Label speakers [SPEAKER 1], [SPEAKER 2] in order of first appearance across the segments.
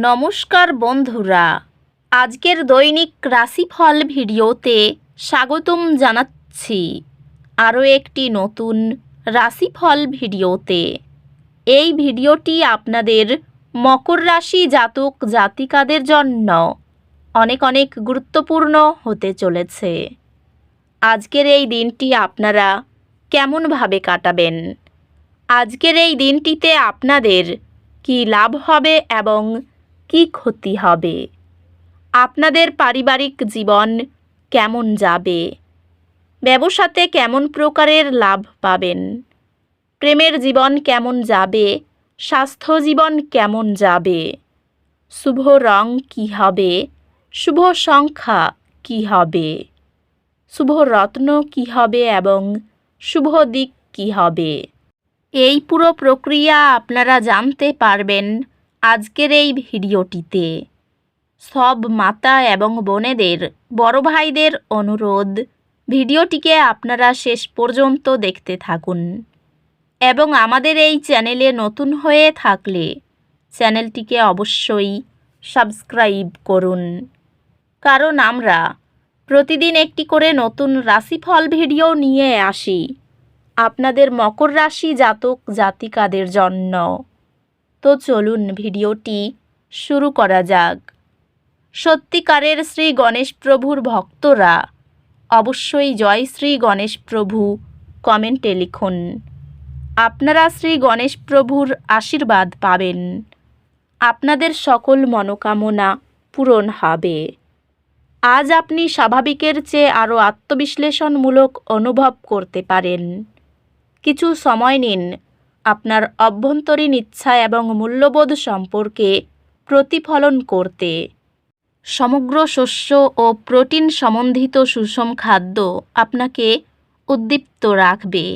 [SPEAKER 1] নমস্কার বন্ধুরা, আজকের দৈনিক রাশিফল ভিডিওতে স্বাগতম জানাচ্ছি আরও একটি নতুন রাশিফল ভিডিওতে। এই ভিডিওটি আপনাদের মকর রাশি জাতক জাতিকাদের জন্য অনেক অনেক গুরুত্বপূর্ণ হতে চলেছে। আজকের এই দিনটি আপনারা কেমনভাবে কাটাবেন, আজকের এই দিনটিতে আপনাদের কি লাভ হবে এবং কি ক্ষতি হবে, আপনাদের পারিবারিক জীবন কেমন যাবে, ব্যবসাতে কেমন প্রকারের লাভ পাবেন, প্রেমের জীবন কেমন যাবে, স্বাস্থ্য জীবন কেমন যাবে, শুভ রং কি হবে, শুভ সংখ্যা কি হবে, শুভ রত্ন কি হবে এবং শুভ দিক কি হবে, এই পুরো প্রক্রিয়া আপনারা জানতে পারবেন আজকের এই ভিডিওটিতে। সব মাতা এবং বোনেদের, বড় ভাইদের অনুরোধ, ভিডিওটিকে আপনারা শেষ পর্যন্ত দেখতে থাকুন এবং আমাদের এই চ্যানেলে নতুন হয়ে থাকলে চ্যানেলটিকে অবশ্যই সাবস্ক্রাইব করুন, কারণ আমরা প্রতিদিন একটি করে নতুন রাশিফল ভিডিও নিয়ে আসি আপনাদের মকর রাশি জাতক জাতিকাদের জন্য। তো চলুন ভিডিওটি শুরু করা যাক। সত্যিকারের শ্রী গণেশ প্রভুর ভক্তরা অবশ্যই জয় শ্রী গণেশ প্রভু কমেন্টে লিখুন। আপনারা শ্রী গণেশ প্রভুর আশীর্বাদ পাবেন, আপনাদের সকল মনোকামনা পূরণ হবে। আজ আপনি স্বাভাবিকের চেয়ে আরও আত্মবিশ্লেষণমূলক অনুভব করতে পারেন। কিছু সময় নিন আপনার অভ্যন্তরীণ ইচ্ছা এবং মূল্যবোধ সম্পর্কে প্রতিফলন করতে। সমগ্র শস্য ও প্রোটিন সমন্বিত সুষম খাদ্য আপনাকে উদ্দীপ্ত রাখবে।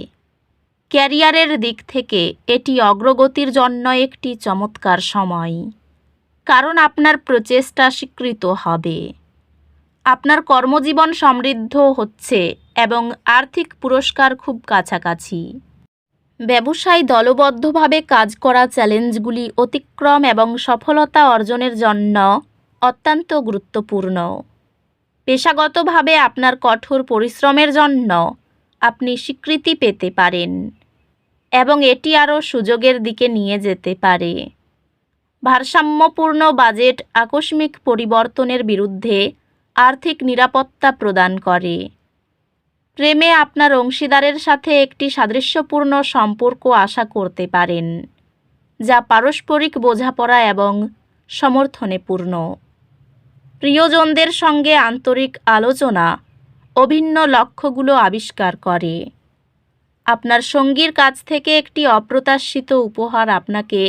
[SPEAKER 1] ক্যারিয়ারের দিক থেকে এটি অগ্রগতির জন্য একটি চমৎকার সময়, কারণ আপনার প্রচেষ্টা স্বীকৃত হবে। আপনার কর্মজীবন সমৃদ্ধ হচ্ছে এবং আর্থিক পুরস্কার খুব কাছাকাছি। ব্যবসায় দলবদ্ধভাবে কাজ করা চ্যালেঞ্জগুলি অতিক্রম এবং সফলতা অর্জনের জন্য অত্যন্ত গুরুত্বপূর্ণ। পেশাগতভাবে আপনার কঠোর পরিশ্রমের জন্য আপনি স্বীকৃতি পেতে পারেন এবং এটি আরও সুযোগের দিকে নিয়ে যেতে পারে। ভারসাম্যপূর্ণ বাজেট আকস্মিক পরিবর্তনের বিরুদ্ধে আর্থিক নিরাপত্তা প্রদান করে। প্রেমে আপনার অংশীদারের সাথে একটি সাদৃশ্যপূর্ণ সম্পর্ক আশা করতে পারেন, যা পারস্পরিক বোঝাপড়া এবং সমর্থনে পূর্ণ। প্রিয়জনদের সঙ্গে আন্তরিক আলোচনা অভিন্ন লক্ষ্যগুলো আবিষ্কার করে। আপনার সঙ্গীর কাছ থেকে একটি অপ্রত্যাশিত উপহার আপনাকে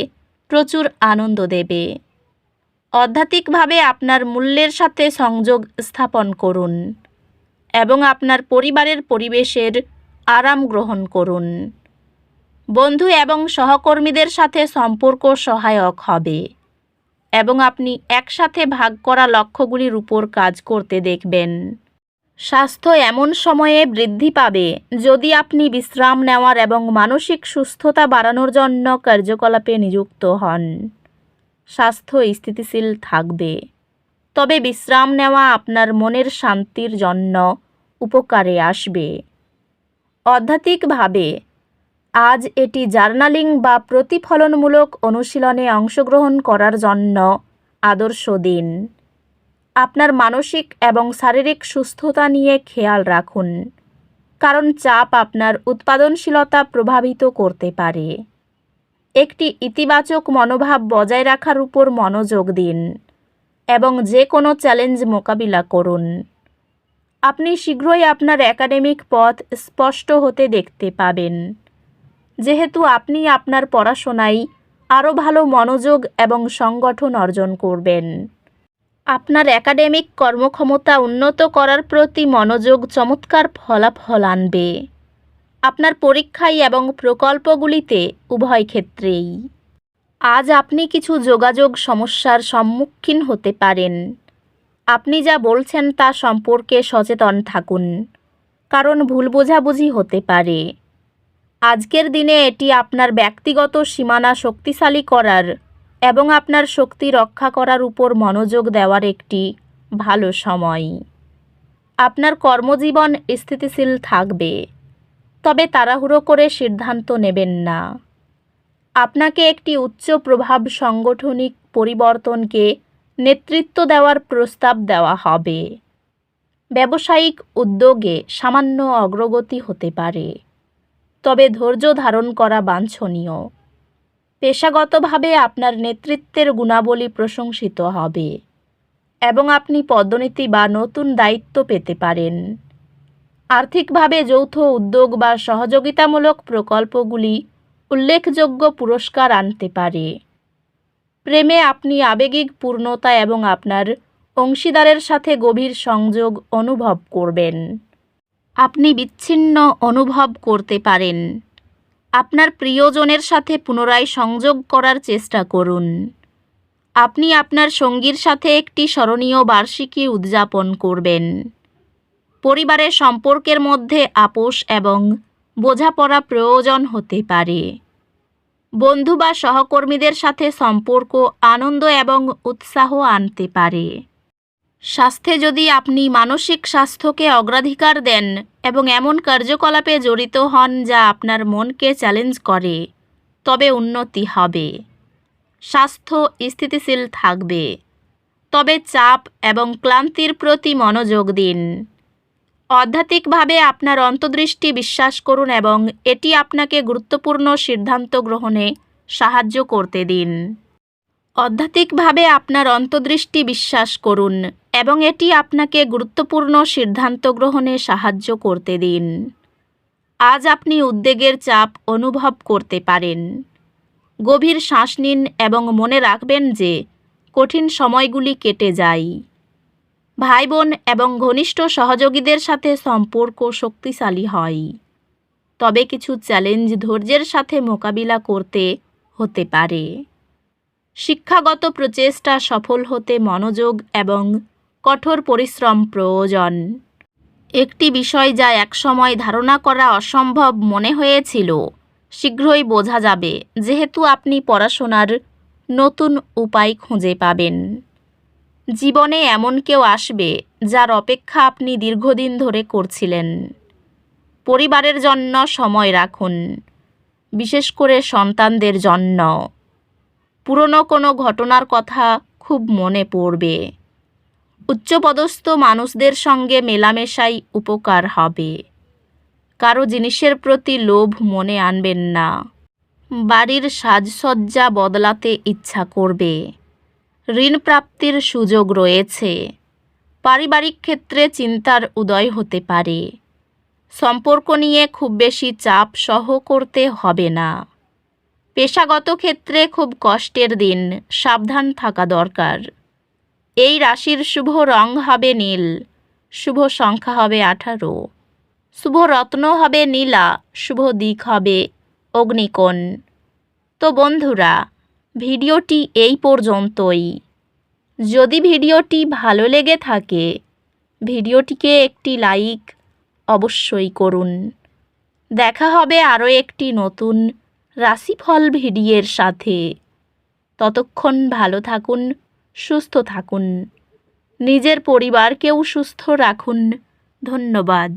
[SPEAKER 1] প্রচুর আনন্দ দেবে। আধ্যাত্মিকভাবে আপনার মূল্যের সাথে সংযোগ স্থাপন করুন এবং আপনার পরিবারের পরিবেশের আরাম গ্রহণ করুন। বন্ধু এবং সহকর্মীদের সাথে সম্পর্ক সহায়ক হবে এবং আপনি একসাথে ভাগ করা লক্ষ্যগুলির উপর কাজ করতে দেখবেন। স্বাস্থ্য এমন সময়ে বৃদ্ধি পাবে যদি আপনি বিশ্রাম নেওয়ার এবং মানসিক সুস্থতা বাড়ানোর জন্য কার্যকলাপে নিযুক্ত হন। স্বাস্থ্য স্থিতিশীল থাকবে, তবে বিশ্রাম নেওয়া আপনার মনের শান্তির জন্য উপকারে আসবে। আধ্যাত্মিকভাবে আজ এটি জার্নালিং বা প্রতিফলনমূলক অনুশীলনে অংশগ্রহণ করার জন্য আদর্শ দিন। আপনার মানসিক এবং শারীরিক সুস্থতা নিয়ে খেয়াল রাখুন, কারণ চাপ আপনার উৎপাদনশীলতা প্রভাবিত করতে পারে। একটি ইতিবাচক মনোভাব বজায় রাখার উপর মনোযোগ দিন এবং যে কোনো চ্যালেঞ্জ মোকাবিলা করুন। আপনি শীঘ্রই আপনার একাডেমিক পথ স্পষ্ট হতে দেখতে পাবেন, যেহেতু আপনি আপনার পড়াশোনায় আরও ভালো মনোযোগ এবং সংগঠন অর্জন করবেন। আপনার একাডেমিক কর্মক্ষমতা উন্নত করার প্রতি মনোযোগ চমৎকার ফলাফল আনবে আপনার পরীক্ষায় এবং প্রকল্পগুলিতে, উভয় ক্ষেত্রেই। আজ আপনি কিছু যোগাযোগ সমস্যার সম্মুখীন হতে পারেন। আপনি যা বলছেন তা সম্পর্কে সচেতন থাকুন, কারণ ভুল বোঝাবুঝি হতে পারে। আজকের দিনে এটি আপনার ব্যক্তিগত সীমানা শক্তিশালী করার এবং আপনার শক্তি রক্ষা করার উপর মনোযোগ দেওয়ার একটি ভালো সময়। আপনার কর্মজীবন স্থিতিশীল থাকবে, তবে তাড়াহুড়ো করে সিদ্ধান্ত নেবেন না। আপনাকে একটি উচ্চ প্রভাব সাংগঠনিক পরিবর্তনকে নেতৃত্ব দেওয়ার প্রস্তাব দেওয়া হবে। ব্যবসায়িক উদ্যোগে সামান্য অগ্রগতি হতে পারে, তবে ধৈর্য ধারণ করা বাঞ্ছনীয়। পেশাগতভাবে আপনার নেতৃত্বের গুণাবলী প্রশংসিত হবে এবং আপনি পদোন্নতি বা নতুন দায়িত্ব পেতে পারেন। আর্থিকভাবে যৌথ উদ্যোগ বা সহযোগিতামূলক প্রকল্পগুলি উল্লেখযোগ্য পুরস্কার আনতে পারে। প্রেমে আপনি আবেগিক পূর্ণতা এবং আপনার অংশীদারের সাথে গভীর সংযোগ অনুভব করবেন। আপনি বিচ্ছিন্ন অনুভব করতে পারেন। আপনার প্রিয়জনের সাথে পুনরায় সংযোগ করার চেষ্টা করুন। আপনি আপনার সঙ্গীর সাথে একটি স্মরণীয় বার্ষিকী উদযাপন করবেন। পরিবারের সম্পর্কের মধ্যে আপোষ এবং বোঝাপড়া প্রয়োজন হতে পারে। বন্ধু বা সহকর্মীদের সাথে সম্পর্ক আনন্দ এবং উৎসাহ আনতে পারে। স্বাস্থ্যে যদি আপনি মানসিক স্বাস্থ্যকে অগ্রাধিকার দেন এবং এমন কার্যকলাপে জড়িত হন যা আপনার মনকে চ্যালেঞ্জ করে, তবে উন্নতি হবে। স্বাস্থ্য স্থিতিশীল থাকবে, তবে চাপ এবং ক্লান্তির প্রতি মনোযোগ দিন। আধ্যাত্মিকভাবে আপনার অন্তর্দৃষ্টি বিশ্বাস করুন এবং এটি আপনাকে গুরুত্বপূর্ণ সিদ্ধান্ত গ্রহণে সাহায্য করতে দিন। আধ্যাত্মিকভাবে আপনার অন্তর্দৃষ্টি বিশ্বাস করুন এবং এটি আপনাকে গুরুত্বপূর্ণ সিদ্ধান্ত গ্রহণে সাহায্য করতে দিন। আজ আপনি উদ্বেগের চাপ অনুভব করতে পারেন। গভীর শ্বাস নিন এবং মনে রাখবেন যে কঠিন সময়গুলি কেটে যায়। ভাই বোন এবং ঘনিষ্ঠ সহযোগীদের সাথে সম্পর্ক শক্তিশালী হয়, তবে কিছু চ্যালেঞ্জ ধৈর্যের সাথে মোকাবিলা করতে হতে পারে। শিক্ষাগত প্রচেষ্টা সফল হতে মনোযোগ এবং কঠোর পরিশ্রম প্রয়োজন। একটি বিষয় যা একসময় ধারণা করা অসম্ভব মনে হয়েছিল, শীঘ্রই বোঝা যাবে যেহেতু আপনি পড়াশোনার নতুন উপায় খুঁজে পাবেন। জীবনে এমন কেউ আসবে যার অপেক্ষা আপনি দীর্ঘদিন ধরে করছিলেন। পরিবারের জন্য সময় রাখুন, বিশেষ করে সন্তানদের জন্য। পুরনো কোনো ঘটনার কথা খুব মনে পড়বে। উচ্চপদস্থ মানুষদের সঙ্গে মেলামেশাই উপকার হবে। কারো জিনিসের প্রতি লোভ মনে আনবেন না। বাড়ির সাজসজ্জা বদলাতে ইচ্ছা করবে। ঋণ প্রাপ্তির সুযোগ রয়েছে। পারিবারিক ক্ষেত্রে চিন্তার উদয় হতে পারে। সম্পর্ক নিয়ে খুব বেশি চাপ সহ করতে হবে না। পেশাগত ক্ষেত্রে খুব কষ্টের দিন, সাবধান থাকা দরকার। এই রাশির শুভ রং হবে নীল, শুভ সংখ্যা হবে 18, শুভ রত্ন হবে নীলা, শুভ দিক হবে অগ্নিকোণ। তো বন্ধুরা, ভিডিওটি এই পর্যন্তই। যদি ভিডিওটি ভালো লেগে থাকে, ভিডিওটিকে একটি লাইক অবশ্যই করুন। দেখা হবে আরও একটি নতুন রাশিফল ভিডিওর সাথে। ততক্ষণ ভালো থাকুন, সুস্থ থাকুন, নিজের পরিবারকেও সুস্থ রাখুন। ধন্যবাদ।